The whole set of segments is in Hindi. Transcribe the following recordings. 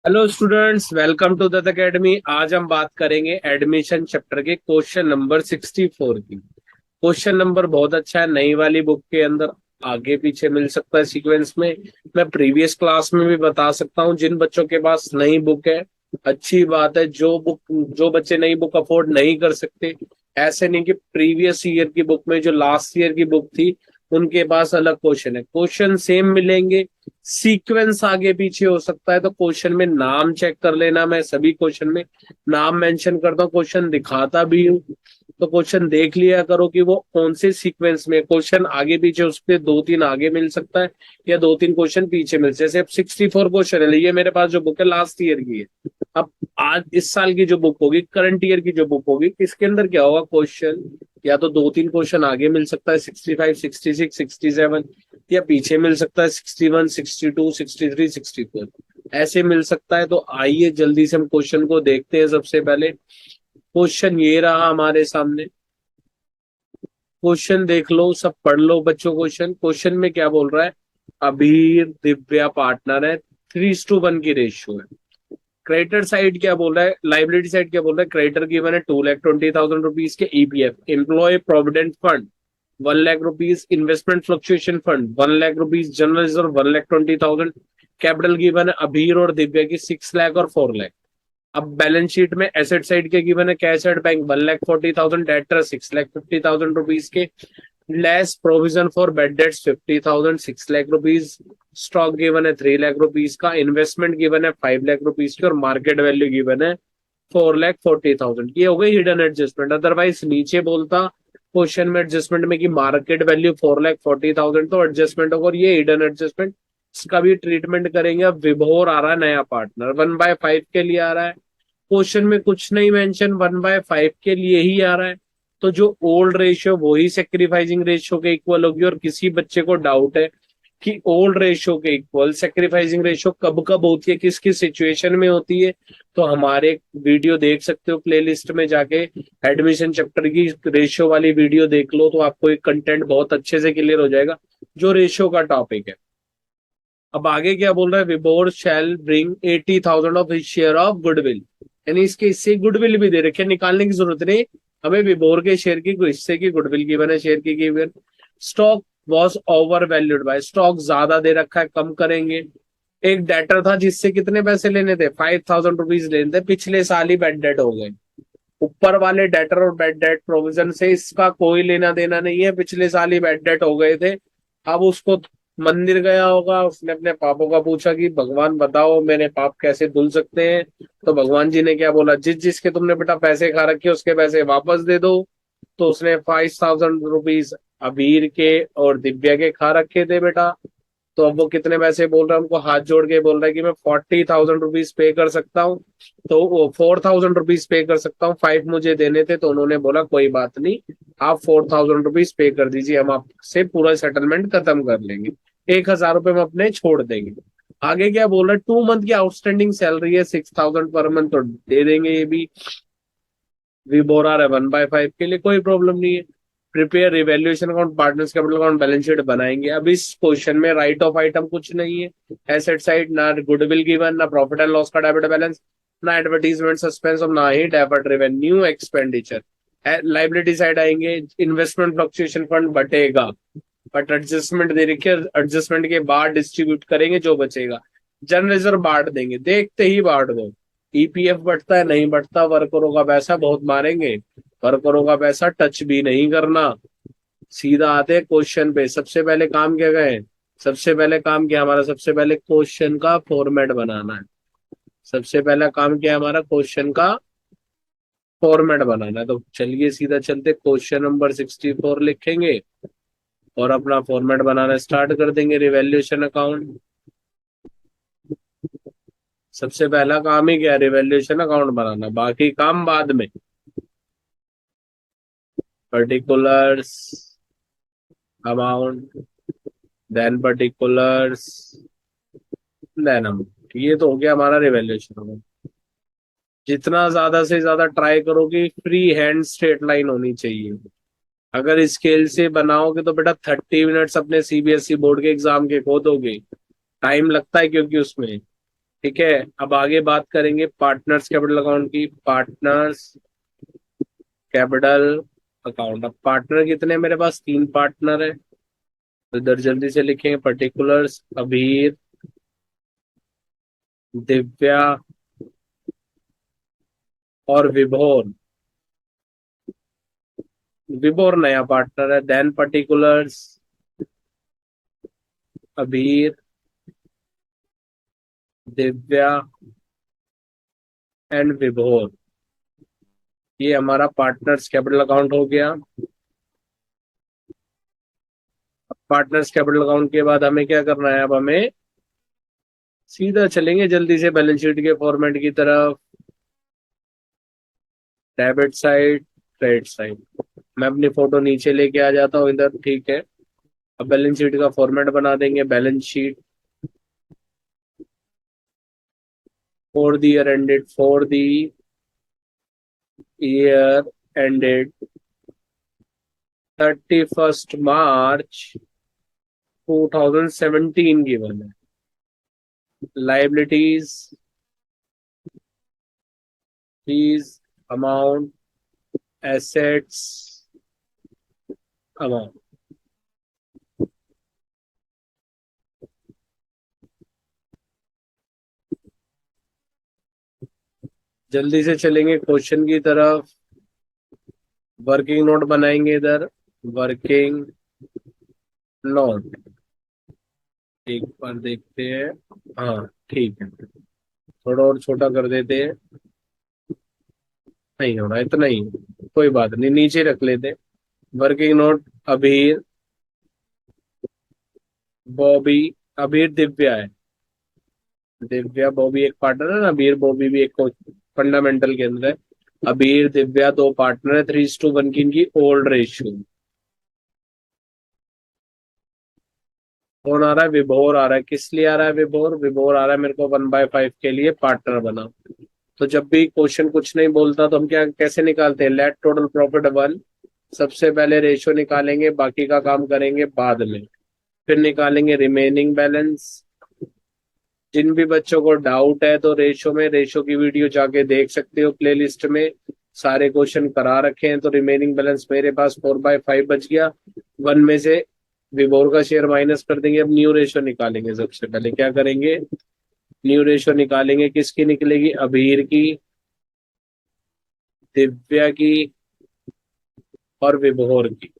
Hello students, welcome to the academy. आज हम बात करेंगे एडमिशन चैप्टर के क्वेश्चन नंबर 64 की। क्वेश्चन नंबर बहुत अच्छा है, नई वाली बुक के अंदर आगे पीछे मिल सकता है सीक्वेंस में। मैं प्रीवियस क्लास में भी बता सकता हूँ, जिन बच्चों के पास नई बुक है अच्छी बात है। जो बच्चे नई बुक अफोर्ड नहीं कर सकते, ऐसे नहीं कि प्रीवियस ईयर की बुक में जो लास्ट ईयर की बुक थी उनके पास अलग क्वेश्चन है, क्वेश्चन सेम मिलेंगे। सीक्वेंस आगे पीछे हो सकता है, तो क्वेश्चन में नाम चेक कर लेना। मैं सभी क्वेश्चन में नाम मेंशन करता हूँ, क्वेश्चन दिखाता भी हूँ, तो क्वेश्चन देख लिया करो कि वो कौन से सीक्वेंस में क्वेश्चन आगे पीछे, उसके दो तीन आगे मिल सकता है या दो तीन क्वेश्चन पीछे मिल। जैसे अब 64 क्वेश्चन है, ये मेरे पास जो बुक है लास्ट ईयर की है। अब आज इस साल की जो बुक होगी, करंट ईयर की जो बुक होगी, इसके अंदर क्या होगा, क्वेश्चन या तो दो तीन क्वेश्चन आगे मिल सकता है, 65, 66, 67, या पीछे मिल सकता है 61, 62, 63, 64, ऐसे मिल सकता है। तो आइए जल्दी से हम क्वेश्चन को देखते हैं। सबसे पहले क्वेश्चन ये रहा हमारे सामने। क्वेश्चन देख लो, सब पढ़ लो बच्चों। क्वेश्चन क्वेश्चन में क्या बोल रहा है, अभीर दिव्या पार्टनर है, 3:1 की रेशियो है। क्रेडिटर साइड क्या बोल रहा है, लाइबिलिटी साइड क्या बोल रहा है, क्रेडिटर गिवन है 2,20,000 रुपीज के EPF, employ provident fund 1 lakh rupees, investment fluctuation fund 1 lakh rupees, general reserve 1,20,000, capital given है अभीर और दिव्या की 6 लाख और 4 लाख। अब बैलेंस शीट में एसेट साइड के गिवन है cash at bank 1,40,000, debtor 6,50,000 rupees के, less provision for bad debts 50,000, 6 lakh rupees. Stock given है 3 लाख रुपीज का, इन्वेस्टमेंट गिवन है 5 लाख रुपीज की, और मार्केट वैल्यू गिवन है 4,40,000। ये हो गई हिडन एडजस्टमेंट। अदरवाइज नीचे बोलता क्वेश्चन में एडजस्टमेंट में कि मार्केट वैल्यू 4,40,000, तो एडजस्टमेंट होगा, और ये हिडन एडजस्टमेंट, इसका भी ट्रीटमेंट करेंगे। अब विभोर आ रहा है नया पार्टनर, 1/5 के लिए आ रहा है। क्वेश्चन में कुछ नहीं मेंशन, 1/5 के लिए ही आ रहा है। तो जो ओल्ड रेशियो वही सेक्रीफाइसिंग रेशियो के इक्वल होगी। और किसी बच्चे को डाउट है कि ओल्ड रेशियो के इक्वल सेक्रीफाइसिंग रेशियो कब कब होती है, किस किस सिचुएशन में होती है, तो हमारे वीडियो देख सकते हो प्लेलिस्ट में जाके। एडमिशन चैप्टर की रेशियो वाली वीडियो देख लो, तो आपको एक कंटेंट बहुत अच्छे से क्लियर हो जाएगा जो रेशियो का टॉपिक है। अब आगे क्या बोल रहा है, Vibhor shall bring 80,000 of his share of goodwill, यानी इसके हिस्से गुडविल भी दे रखे, निकालने की जरूरत नहीं, हमें विबोर के शेयर की हिस्से की गुडविल गिवन है, शेयर की given. Stock was over valued bye, stock ज्यादा दे रखा है, कम करेंगे। एक डेटर था जिससे कितने पैसे लेने थे, 5,000 रुपीज लेने थे, पिछले साल ही बैड डेट हो गए। ऊपर वाले डेटर और बैड डेट प्रोविजन से इसका कोई लेना देना नहीं है, पिछले साल ही बैड डेट हो गए थे। अब उसको मंदिर गया होगा, उसने अपने पापों का पूछा कि भगवान बताओ मेरे पाप कैसे धुल सकते हैं। तो भगवान जी ने क्या बोला, जिस जिसके तुमने बेटा पैसे खा रखे उसके पैसे वापस दे दो। तो उसने 5,000 रुपीज अबीर के और दिव्या के खा रखे थे बेटा। तो अब वो कितने पैसे बोल रहा है, हमको हाथ जोड़ के बोल रहा है कि मैं 40,000 रुपीज पे कर सकता हूँ। तो वो 4,000 रुपीज पे कर सकता हूँ, 5 मुझे देने थे। तो उन्होंने बोला कोई बात नहीं, आप 4,000 रुपीज पे कर दीजिए, हम आपसे पूरा सेटलमेंट खत्म कर लेंगे, 1,000 रुपये हम अपने छोड़ देंगे। आगे क्या बोल रहा है, 2 मंथ की आउटस्टैंडिंग सैलरी है 6,000 पर मंथ, तो दे देंगे ये भी। वी बोर आर है 1/5 के लिए, कोई प्रॉब्लम नहीं है। Prepare revaluation account, partners capital account, balance sheet बनाएंगे। अब इस क्वेश्चन में राइट ऑफ आइटम कुछ नहीं है, एसेट साइड ना गुडविल गिवन, ना प्रॉफिट एंड लॉस का डेबिट बैलेंस, ना एडवर्टीजमेंट सस्पेंस, और ना ही debit revenue expenditure. Liability side आएंगे, इन्वेस्टमेंट फ्लक्चुएशन फंड बटेगा, बट एडजस्टमेंट दे रखी है, एडजस्टमेंट के बाद डिस्ट्रीब्यूट करेंगे जो बचेगा। जनरल रिजर्व बांट देंगे, देखते ही बांट दो। ईपीएफ बढ़ता है नहीं बढ़ता, वर्करों का पैसा बहुत मारेंगे, वर्करों का पैसा टच भी नहीं करना। सीधा आते हैं क्वेश्चन पे। सबसे पहले काम क्या गए, सबसे पहले काम क्या हमारा, सबसे पहले क्वेश्चन का फॉर्मेट बनाना है। सबसे पहला काम क्या है हमारा, क्वेश्चन का फॉर्मेट बनाना है। तो चलिए सीधा चलते, क्वेश्चन नंबर 64 लिखेंगे और अपना फॉर्मेट बनाना स्टार्ट कर देंगे। रिवैल्यूएशन अकाउंट, सबसे पहला काम ही क्या है, रिवैल्यूएशन अकाउंट बनाना, बाकी काम बाद में। Particulars, amount, then particulars, then amount, ये तो हो गया हमारा रिवैल्यूएशन अकाउंट। जितना ज्यादा से ज्यादा ट्राई करो कि फ्री हैंड स्ट्रेट लाइन होनी चाहिए। अगर स्केल से बनाओगे तो बेटा 30 मिनट्स अपने सीबीएसई बोर्ड के एग्जाम के खो दोगे। टाइम लगता है क्योंकि उसमें ठीक है, अब आगे बात करेंगे पार्टनर्स कैपिटल अकाउंट की। पार्टनर्स कैपिटल अकाउंट, अब पार्टनर कितने हैं मेरे पास? 3 पार्टनर है, तो इधर जल्दी से लिखेंगे पर्टिकुलर्स। अभीर, दिव्या और विभोर। विभोर नया पार्टनर है। Then particulars Abhir, Divya and Vibhor, ये हमारा पार्टनर्स कैपिटल अकाउंट हो गया। पार्टनर्स कैपिटल अकाउंट के बाद हमें क्या करना है? अब हमें सीधा चलेंगे जल्दी से बैलेंस शीट के फॉर्मेट की तरफ। Debit side, credit side. मैं अपनी फोटो नीचे लेके आ जाता हूँ इधर, ठीक है। अब बैलेंस शीट का फॉर्मेट बना देंगे। Balance sheet for the year ended, for the year ended 31 March 2017 given है। Liabilities, fees, amount, assets, amount. जल्दी से चलेंगे क्वेश्चन की तरफ। वर्किंग नोट बनाएंगे इधर। वर्किंग नोट एक बार देखते हैं। हाँ ठीक है, थोड़ा और छोटा कर देते हैं। नहीं हो रहा, इतना ही, कोई बात नहीं, नीचे रख लेते। वर्किंग नोट अबीर, बॉबी। अबीर दिव्या है, दिव्या बॉबी एक पार्टनर है ना, अबीर बॉबी भी एक फंडामेंटल के अंदर है। अबीर दिव्या 2 पार्टनर है, 3:1 की इनकी ओल्ड रेशियो। कौन आ रहा है? विभोर आ रहा है। किस लिए आ रहा है विभोर? विभोर आ रहा है मेरे को 1/5 के लिए पार्टनर बना। तो जब भी क्वेश्चन कुछ नहीं बोलता तो हम क्या कैसे निकालते हैं? Let total profit 1। सबसे पहले रेशियो निकालेंगे, बाकी का काम करेंगे बाद में। फिर निकालेंगे रिमेनिंग बैलेंस। जिन भी बच्चों को डाउट है तो रेशो में, रेशो की वीडियो जाके देख सकते हो प्लेलिस्ट में, सारे क्वेश्चन करा रखे हैं। तो रिमेनिंग बैलेंस मेरे पास 4/5 बच गया। 1 में से विभोर का शेयर माइनस कर देंगे। अब न्यू रेशो निकालेंगे। सबसे पहले क्या करेंगे? न्यू रेशो निकालेंगे। किसकी निकलेगी? अभीर की, दिव्या की और विभोर की।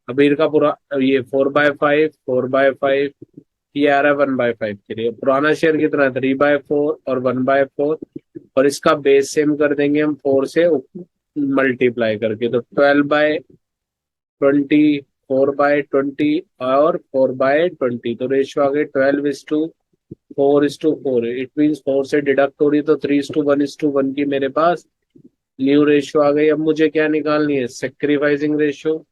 अबीर का पूरा ये 4/5, 4/5, ये आ रहा है 1/5 के लिए। पुराना शेयर कितना है? 3/4 और 1/4, और इसका बेस सेम कर देंगे हम 4 से मल्टीप्लाई करके। तो 12/20, 4/20 और 4/20, तो रेशियो आ गई 12:4:4। इट मीन 4 से डिडक्ट हो रही, तो 3:1:1 की मेरे पास न्यू रेशियो आ गई। अब मुझे क्या निकालनी है? Sacrificing ratio.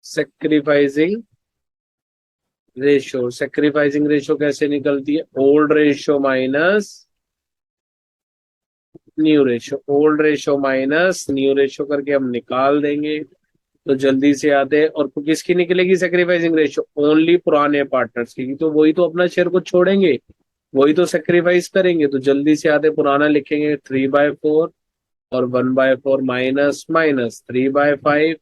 Sacrificing ratio, sacrificing ratio कैसे निकलती है? Old ratio minus new ratio, old ratio minus new ratio करके हम निकाल देंगे। तो जल्दी से आते हैं। और किसकी निकलेगी सेक्रीफाइसिंग रेशियो? ओनली पुराने पार्टनर्स की, तो वही तो अपना शेयर को छोड़ेंगे, वही तो सेक्रीफाइस करेंगे। तो जल्दी से आते, पुराना लिखेंगे 3/4 और 1/4 माइनस माइनस 3/5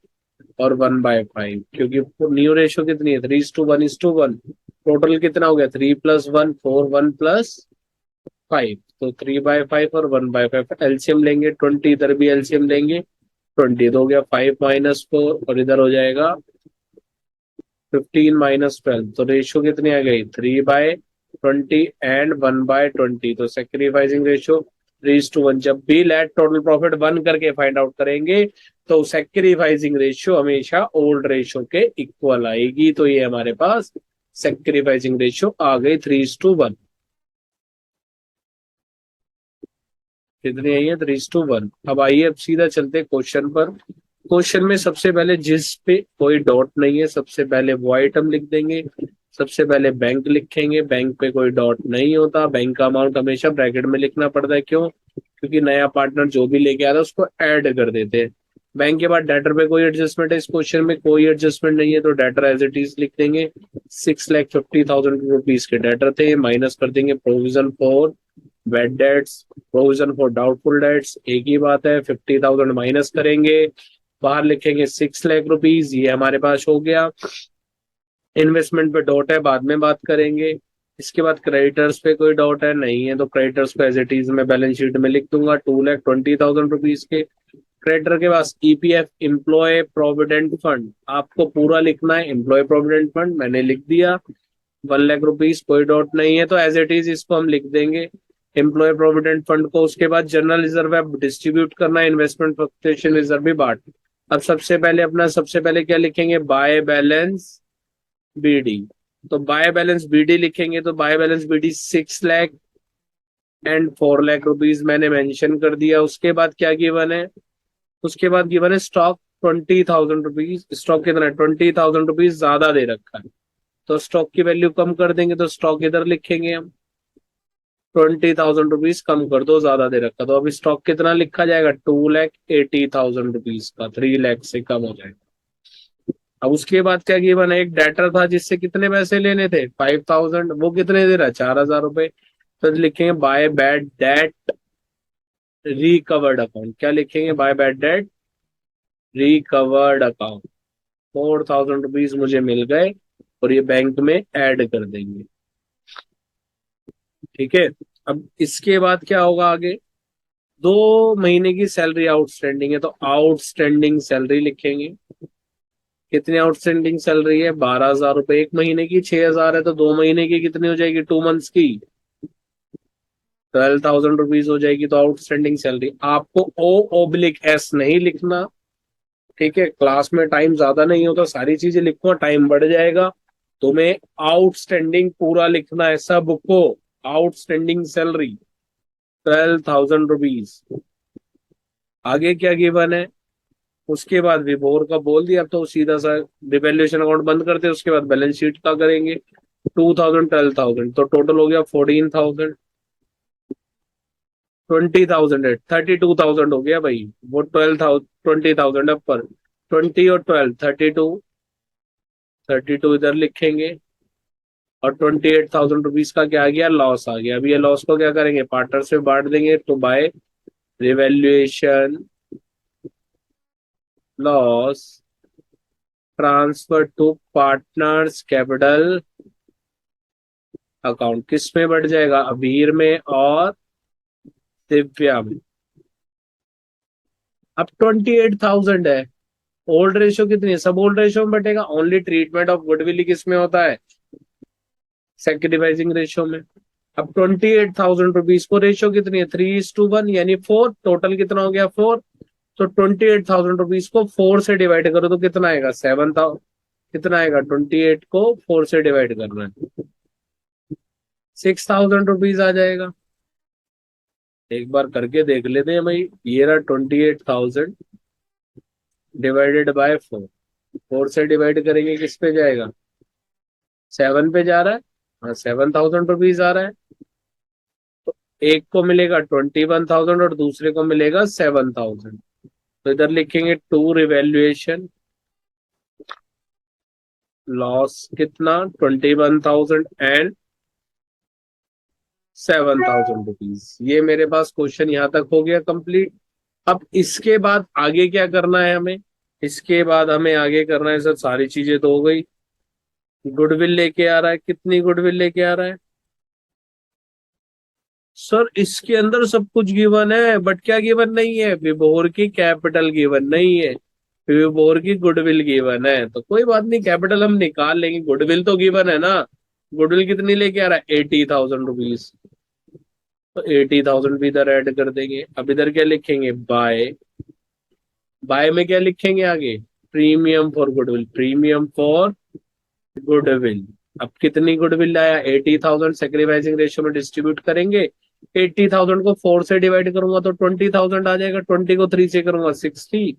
और 1/5, क्योंकि न्यू रेशियो कितनी है? 3:1:1। टोटल कितना हो गया? 3+1 4, 1+5, तो 3/5 और 1/5। एलसीएम लेंगे 20, इधर भी एलसीएम लेंगे 20, तो हो गया 5-4, और इधर हो जाएगा 15-12। तो रेशियो कितनी आ गई? 3/20 एंड 1/20। तो सेक्रीफाइसिंग रेशियो 3:1। जब भी लेट टोटल प्रॉफिट 1 करके फाइंड आउट करेंगे तो सेक्रीफाइसिंग रेशियो हमेशा ओल्ड रेशियो के इक्वल आएगी। तो ये हमारे पास सेक्रीफाइसिंग रेशियो आ गई 3:1। कितनी आई है? 3:1। अब आइए, अब सीधा चलते क्वेश्चन पर। क्वेश्चन में सबसे पहले जिस पे कोई डॉट नहीं है, सबसे पहले वो आइटम लिख देंगे। सबसे पहले बैंक लिखेंगे। बैंक पे कोई डॉट नहीं होता। बैंक का अमाउंट हमेशा ब्रैकेट में लिखना पड़ता है। क्यों? क्योंकि नया पार्टनर जो भी लेके आता है उसको ऐड कर देते हैं। बैंक के बाद डेटर पे कोई एडजस्टमेंट है? इस क्वेश्चन में कोई एडजस्टमेंट नहीं है, तो डेटर एज इट इज लिख देंगे। 6,50,000 के डेटर थे, माइनस कर देंगे provision for bad debts, provision for doubtful debts, एक ही बात है, 50,000 माइनस करेंगे, बाहर लिखेंगे 6 लाख रुपीज, ये हमारे पास हो गया। इन्वेस्टमेंट पे डॉट है, बाद में बात करेंगे। इसके बाद क्रेडिटर्स पे कोई डॉट है नहीं है, तो क्रेडिटर्स को एज इट इज मैं बैलेंस शीट में लिख दूंगा 2,20,000 के। क्रेडिटर के पास ईपीएफ एम्प्लॉय प्रोविडेंट फंड, आपको पूरा लिखना है, एम्प्लॉय प्रोविडेंट फंड मैंने लिख दिया 1 लाख रुपीज, कोई डॉट नहीं है, तो एज इट इज इसको हम लिख देंगे एम्प्लॉय प्रोविडेंट फंड को। उसके बाद जनरल रिजर्व है, डिस्ट्रीब्यूट करना है, इन्वेस्टमेंट फ्लक्चुएशन रिजर्व भी बांट। अब सबसे पहले क्या लिखेंगे, बाय बैलेंस बीडी। तो बाय बैलेंस बीडी लिखेंगे, तो by balance BD 6 lakh and 4 lakh rupees मैंने मेंशन कर दिया। उसके बाद क्या गिवन है, उसके बाद गिवन है स्टॉक 20,000 रुपीज। स्टॉक कितना है, 20,000 रुपीज ज्यादा दे रखा है, तो स्टॉक की वैल्यू कम कर देंगे, तो स्टॉक इधर लिखेंगे हम 20,000 रुपीज कम कर दो, ज्यादा दे रखा, तो अभी स्टॉक कितना लिखा जाएगा, 2,80,000 रुपीज का, 3 लाख से कम हो जाएगा। अब उसके बाद क्या गिवन है, एक डेटर था जिससे कितने पैसे लेने थे 5,000, वो कितने दे रहा है 4,000 रुपए, तो लिखेंगे by bad debt recovered account. क्या लिखेंगे, by bad debt recovered account, 4,000 rupees मुझे मिल गए और ये बैंक में ऐड कर देंगे। ठीक है, अब इसके बाद क्या होगा आगे, 2 महीने की सैलरी आउटस्टैंडिंग है, तो आउटस्टैंडिंग सैलरी लिखेंगे। कितनी आउटस्टैंडिंग सैलरी है, 12,000 रुपए, एक महीने की 6,000 है, तो 2 महीने की कितनी हो जाएगी, 2 मंथ्स की 12,000 रुपीज हो जाएगी। तो आउटस्टैंडिंग सैलरी, आपको O/S नहीं लिखना, ठीक है, क्लास में टाइम ज्यादा नहीं होता, सारी चीजें लिखूंगा टाइम बढ़ जाएगा, तुम्हें आउटस्टैंडिंग पूरा लिखना है सबको। Outstanding salary 12,000 rupees. आगे क्या गिवन है, उसके बाद विभोर का बोल दिया, अब तो सीधा सा रिवैल्यूएशन अकाउंट बंद करते हैं, उसके बाद बैलेंस शीट का करेंगे। 2,000 12,000, तो टोटल हो गया 14,000, 20,000 है, 32,000 हो गया भाई, वो 12,000 20,000 पर 20 और 12 32, 32 इधर लिखेंगे, और 28,000 रुपीज का क्या आ गया, लॉस आ गया। अभी ये लॉस को क्या करेंगे, पार्टनर से बांट देंगे, तो by revaluation loss transfer to partners capital account, किस में बढ़ जाएगा, अबीर में और दिव्या में। अब 28,000 है, ओल्ड रेशियो कितनी है, सब ओल्ड रेशियो में बटेगा, ओनली ट्रीटमेंट ऑफ गुडविल किस में होता है, सेक्रीफाइसिंग रेशियो में। अब 28,000 रुपीज को रेशियो कितनी है, 3:1 यानी 4, टोटल कितना हो गया 4, तो 28,000 रुपीज को 4 से डिवाइड करो तो कितना आएगा 7,000, कितना आएगा 28 को 4 से डिवाइड करना है 6,000 रुपीज आ जाएगा। एक बार करके देख लेते हैं भाई, ये रहा 28,000 डिवाइडेड बाय 4, 4 से डिवाइड करेंगे किस पे जाएगा, 7 पे जा रहा है, हाँ 7,000 रुपीज आ रहा है। तो एक को मिलेगा 21,000 और दूसरे को मिलेगा 7,000, तो इधर लिखेंगे टू रिवैल्यूएशन लॉस कितना 21,000 एंड 7,000 रुपीज। ये मेरे पास क्वेश्चन यहाँ तक हो गया कंप्लीट। अब इसके बाद आगे क्या करना है हमें, इसके बाद हमें आगे करना है सर, सारी चीजें तो हो गई, गुडविल लेके आ रहा है, कितनी गुडविल लेके आ रहा है सर, इसके अंदर सब कुछ गिवन है, बट क्या गिवन नहीं है, विभोर की कैपिटल गिवन नहीं है, विभोर की गुडविल गिवन है, तो कोई बात नहीं, कैपिटल हम निकाल लेंगे, गुडविल तो गिवन है ना। गुडविल कितनी लेके आ रहा है 80,000 रुपीज, तो 80,000 भी इधर ऐड कर देंगे। अब इधर क्या लिखेंगे, बाय, बाय में क्या लिखेंगे आगे, premium for goodwill, premium for goodwill. अब कितनी गुडविल आया 80,000, सेक्रीफाइसिंग रेशियो में डिस्ट्रीब्यूट करेंगे, 80,000 को 4 से डिवाइड करूंगा तो 20,000 आ जाएगा, 20 को 3 से करूंगा 60,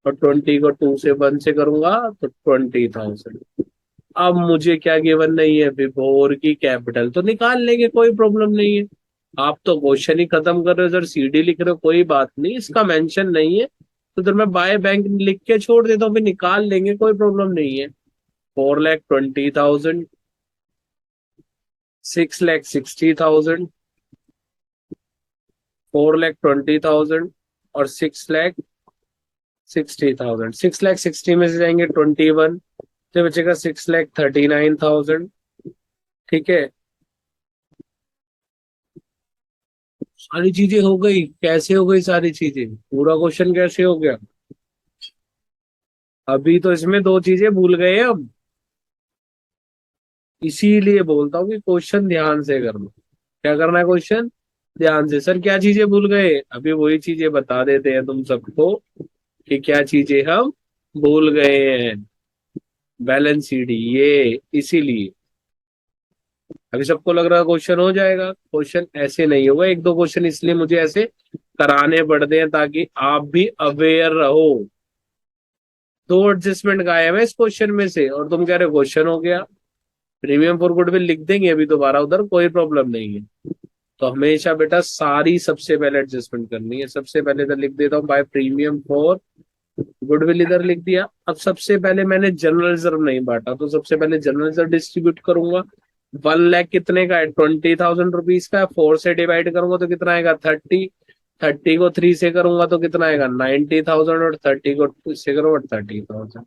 और 20 को 2 से 1 से करूंगा तो 20,000। अब मुझे क्या गिवन नहीं है, विभोर की कैपिटल, तो निकाल लेंगे, कोई प्रॉब्लम नहीं है। आप तो क्वेश्चन ही खत्म कर रहे हो सर, सीडी लिख रहे हो, कोई बात नहीं, इसका मेंशन नहीं है, तो इधर मैं बाय बैंक लिख के छोड़ देता हूँ, फिर निकाल लेंगे, कोई प्रॉब्लम नहीं है। 4,20,000, 6,60,000, 4,20,000 और 6,60,000। 6,60 में से जाएंगे 21, तो बचेगा 6,39,000। ठीक है, सारी चीजें हो गई। कैसे हो गई सारी चीजें, पूरा क्वेश्चन कैसे हो गया? अभी तो इसमें दो चीजें भूल गए हम, इसीलिए बोलता हूँ कि क्वेश्चन ध्यान से करना। क्या करना है क्वेश्चन? ध्यान से। सर क्या चीजें भूल गए? अभी वही चीजें बता देते हैं तुम सबको कि क्या चीजें हम भूल गए हैं। बैलेंस शीट ये, इसीलिए अभी सबको लग रहा क्वेश्चन हो जाएगा। क्वेश्चन ऐसे नहीं होगा, एक दो क्वेश्चन इसलिए मुझे ऐसे कराने पड़ते हैं ताकि आप भी अवेयर रहो। दो एडजस्टमेंट गायब है इस क्वेश्चन में से और तुम कह रहे हो क्वेश्चन हो गया। प्रीमियम फॉर गुडविल लिख देंगे अभी दोबारा उधर, कोई प्रॉब्लम नहीं है। तो हमेशा बेटा सारी सबसे पहले एडजस्टमेंट करनी है। सबसे पहले इधर लिख देता हूँ बाय प्रीमियम फॉर गुडविल, इधर लिख दिया। अब सबसे पहले मैंने जनरल रिजर्व नहीं बांटा, तो सबसे पहले जनरल रिजर्व डिस्ट्रीब्यूट करूंगा। 1 लाख कितने का है? 20,000 रुपीज का है। 4 से डिवाइड करूंगा तो कितना आएगा? 30। 30 को 3 से करूंगा तो कितना आएगा? 90,000। और 30 को 2 से करूंगा 30,000।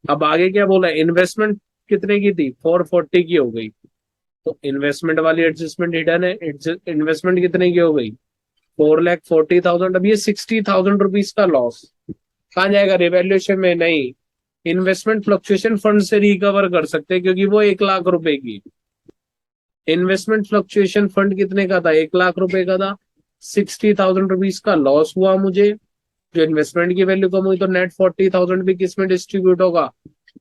अब आगे क्या बोला? इन्वेस्टमेंट कितने की थी? 440 की हो गई। तो इन्वेस्टमेंट वाली एडजस्टमेंट हिडन है। इन्वेस्टमेंट कितने की हो गई? 4,40,000। अब ये 60,000 रुपीज का लॉस कहाँ जाएगा? रिवैल्यूएशन में नहीं, इन्वेस्टमेंट फ्लक्चुएशन फंड से रिकवर कर सकते हैं क्योंकि वो 1 लाख रुपए की। इन्वेस्टमेंट फ्लक्चुएशन फंड कितने का था? 1 लाख रुपए का था। 60,000 रुपीज का लॉस हुआ मुझे, जो इन्वेस्टमेंट की वैल्यू कम हुई, तो नेट 40,000 भी किस में डिस्ट्रीब्यूट होगा?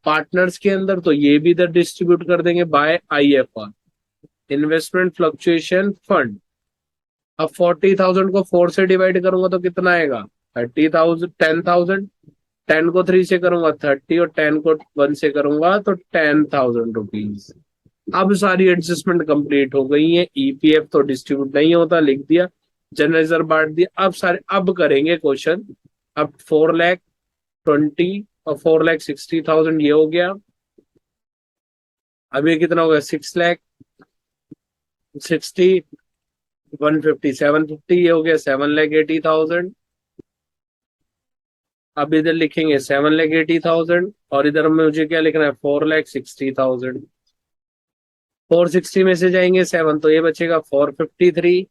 पार्टनर्स के अंदर। तो ये भी इधर डिस्ट्रीब्यूट कर देंगे by IFR, investment fluctuation fund. अब 40,000 को 4 से डिवाइड करूंगा तो कितना आएगा? 30,000, 10,000। 10 को 3 से करूंगा 30, और 10 को 1 से करूंगा तो 10,000 रुपीज। अब सारी एडजस्टमेंट कंप्लीट हो गई है। EPF तो डिस्ट्रीब्यूट नहीं होता, लिख दिया। जनरलाइजर बांट दिया। अब सारे अब करेंगे क्वेश्चन। अब 4,20,000 और 4,60,000 ये हो गया। अब ये कितना होगा? 6,60, 150, 750 ये हो गया। 7,80,000। अब इधर लिखेंगे 7,80,000 और इधर में मुझे क्या लिखना है? 4,60,000। 460 में से जाएंगे 7 तो ये बचेगा 453,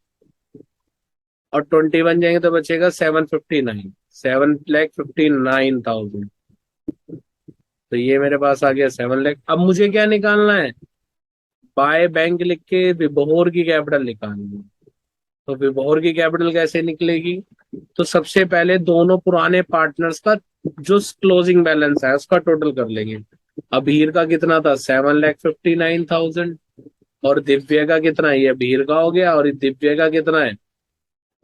और 21 जाएंगे तो बचेगा 759। 7,59,000। तो ये मेरे पास आ गया 7 लाख। अब मुझे क्या निकालना है? बाय बैंक लिख के विभोर की कैपिटल निकालनी है। तो विभोर की कैपिटल कैसे निकलेगी? तो सबसे पहले दोनों पुराने पार्टनर्स का जो क्लोजिंग बैलेंस है उसका टोटल कर लेंगे। अभीर का कितना था? 7,59,000। और दिव्य का कितना है? ये अभीर का हो गया। और ये दिव्य का कितना है?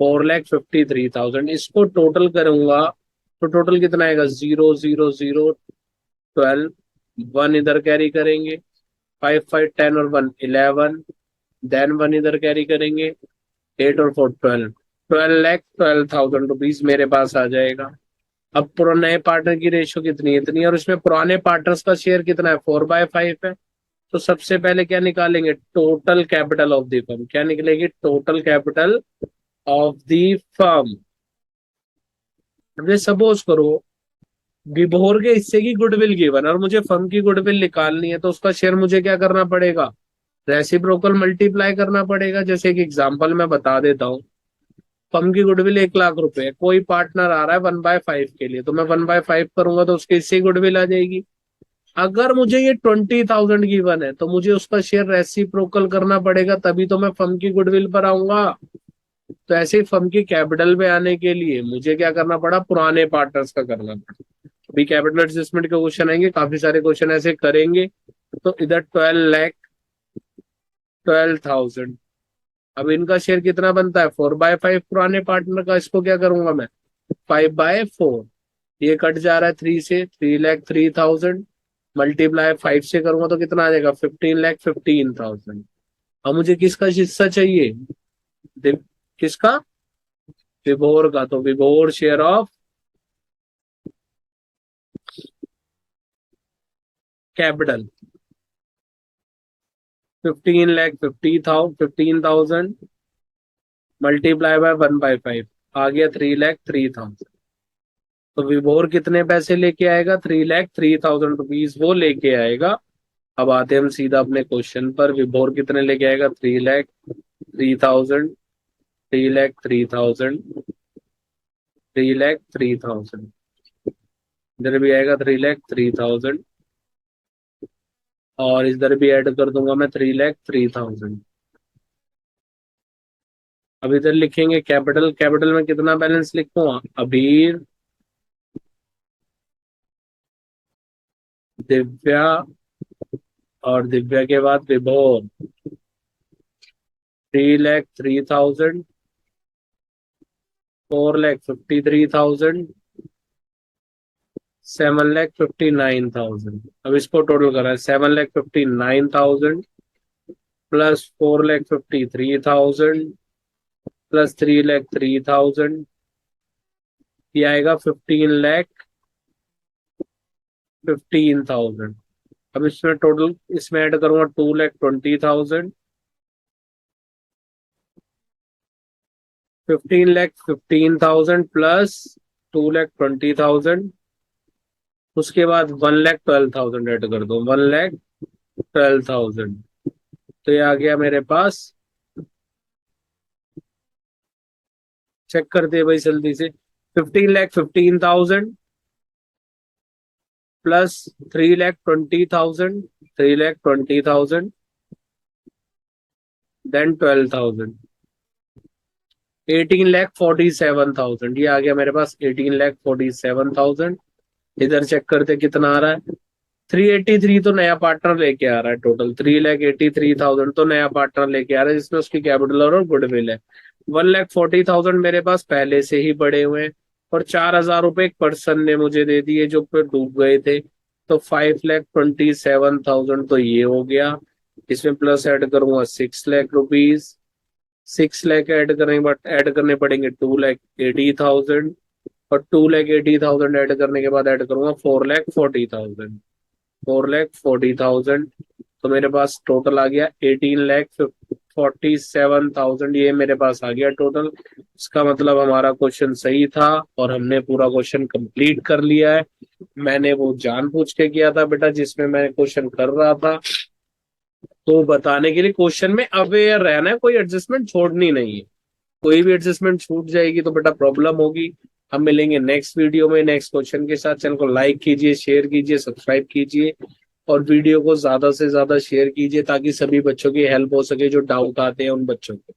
4,53,000। इसको टोटल करूंगा तो टोटल कितना आएगा? 0,0,0,12। 1 इधर कैरी करेंगे। 5, 5, 10 और 1 11। देन 1 इधर कैरी करेंगे। 8 और 4 12। 12,12,000 रुपीज मेरे पास आ जाएगा। अब पुराने नए पार्टनर की रेशियो कितनी है? इतनी है। और इसमें पुराने पार्टनर्स का शेयर कितना है? 4/5 है। तो सबसे पहले क्या निकालेंगे? Total capital of the firm. क्या निकलेगी? Total capital of the firm. अब ये सपोज करो विभोर के हिस्से की गुडविल गिवन और मुझे फर्म की गुडविल निकालनी है, तो उसका शेयर मुझे क्या करना पड़ेगा? रेसिप्रोकल मल्टीप्लाई करना पड़ेगा। जैसे एक एग्जांपल मैं बता देता हूँ। फर्म की गुडविल 1 लाख रुपए है। कोई पार्टनर आ रहा है 1/5 के लिए, तो मैं 1/5 करूंगा तो उसके हिस्से गुडविल आ जाएगी। अगर मुझे ये 20,000 गिवन है तो मुझे उसका शेयर रेसिप्रोकल करना पड़ेगा, तभी तो मैं फर्म की गुडविल पर आऊंगा। तो ऐसे ही फर्म की कैपिटल पे आने के लिए मुझे क्या करना पड़ा? पुराने पार्टनर्स का करना पड़ा। अभी कैपिटल एडजस्टमेंट के क्वेश्चन आएंगे, काफी सारे क्वेश्चन ऐसे करेंगे। तो इधर 12,12,000। अब इनका शेयर कितना बनता है? 4/5 पुराने पार्टनर का। इसको क्या करूंगा मैं? 5/4। ये कट जा रहा है 3 से। 3,03,000 मल्टीप्लाई 5 से करूंगा तो कितना आ जाएगा? 15,15,000। अब मुझे किसका हिस्सा चाहिए? किसका? विभोर का। तो विभोर share of capital 15,50,000 multiply by 1/5 आ गया 3,03,000। तो विभोर कितने पैसे लेके आएगा? 3,03,000 रुपीज वो लेके आएगा। अब आते हैं हम सीधा अपने क्वेश्चन पर। विभोर कितने लेके आएगा? 3,03,000, 3,03,000, 3,03,000। इधर भी आएगा 3,03,000 और इधर भी ऐड कर दूंगा मैं 3,03,000। अब इधर लिखेंगे कैपिटल। कैपिटल में कितना बैलेंस लिखूंगा? अबीर, दिव्या और दिव्या के बाद विभोर। 3,03,000, 4,53,000, 7,59,000। अब इसको टोटल करा है 7,59,000 प्लस 4,53,000 प्लस 3,03,000, ये आएगा 15,15,000। अब इसमें टोटल इसमें ऐड करूंगा 2,20,000, 15,15,000 प्लस 2,20,000, उसके बाद 1,12,000 ऐड कर दो, 1,12,000। तो ये आ गया मेरे पास। चेक करते हैं भाई जल्दी से। 15,15,000 प्लस 3,20,000, 3,20,000 देन 12,000, 18,47,000। ये आ गया मेरे पास 18,47,000। इधर चेक करते कितना आ रहा है। 383 तो नया पार्टनर लेके आ रहा है। टोटल 3,83,000 तो नया पार्टनर लेके आ रहा है, जिसमें उसकी कैपिटल और गुडविल है। 1,40,000 मेरे पास पहले से ही पड़े हुए हैं और 4,000 रुपए एक पर्सन ने मुझे दे दिए जो पे डूब गए थे। तो 5,27,000 तो ये हो गया। इसमें प्लस ऐड करूंगा 6,00,000 रुपीज। 6 लाख ऐड करने पड़ेंगे 2,80,000 और 2,80,000 ऐड करने के बाद ऐड करूंगा 4,40,000, 4,40,000। तो मेरे पास टोटल आ गया 18,47,000। ये मेरे पास आ गया टोटल। इसका मतलब हमारा क्वेश्चन सही था और हमने पूरा क्वेश्चन कंप्लीट कर लिया है। मैंने वो जानबूझ के किया था बेटा, जिसमें मैं क्वेश्चन कर रहा था। तो बताने के लिए क्वेश्चन में अवेयर रहना है, कोई एडजस्टमेंट छोड़नी नहीं है। कोई भी एडजस्टमेंट छूट जाएगी तो बेटा प्रॉब्लम होगी। हम मिलेंगे नेक्स्ट वीडियो में नेक्स्ट क्वेश्चन के साथ। चैनल को लाइक कीजिए, शेयर कीजिए, सब्सक्राइब कीजिए और वीडियो को ज्यादा से ज्यादा शेयर कीजिए ताकि सभी बच्चों की हेल्प हो सके जो डाउट आते हैं उन बच्चों को।